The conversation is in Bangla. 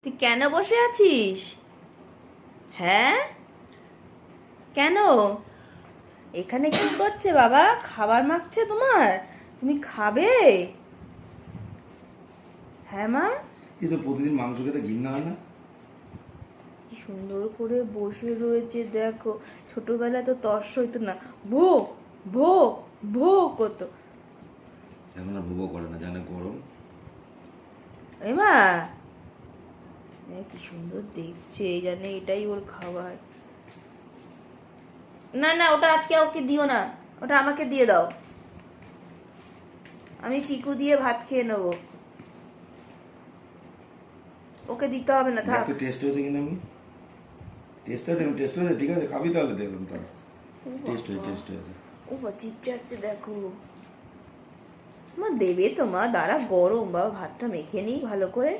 তুই কেন বসে আছিস? হ্যাঁ, কেন? এখানে কি করছে বাবা? খাবার মাখছে তোমার? তুমি খাবে? হ্যাঁ মা। এই তো প্রতিদিন মাংস খেতে ঘৃণা হয় না? কি সুন্দর করে বসে রয়েছে দেখো। ছোটবেলায় তো তর্স হইতো না, ভো ভো ভো করতো। এখন আর ভোগও করে না, জানে গরম। এ মা, কি সুন্দর দেখছে, জানে এটাই ওর খাবার। না না, ওটা আজকে ওকে দিও না, ওটা আমাকে দিয়ে দাও। আমি চিকু দিয়ে ভাত খেয়ে নেবো, ওকে দিতে হবে না, থাক। দেখ টেস্ট হয়েছে কিনা এমনি। টেস্ট হয়েছে, টেস্ট হয়েছে, ঠিক আছে খাবি তাহলে, দেখলাম তাহলে টেস্ট হয়েছে, টেস্ট হয়েছে। ও বা চিপচাচ্ছে দেখো। মা দেবে তো মা, দাঁড়া, গরম বাবা, ভাতটা মেখে নিই ভালো করে।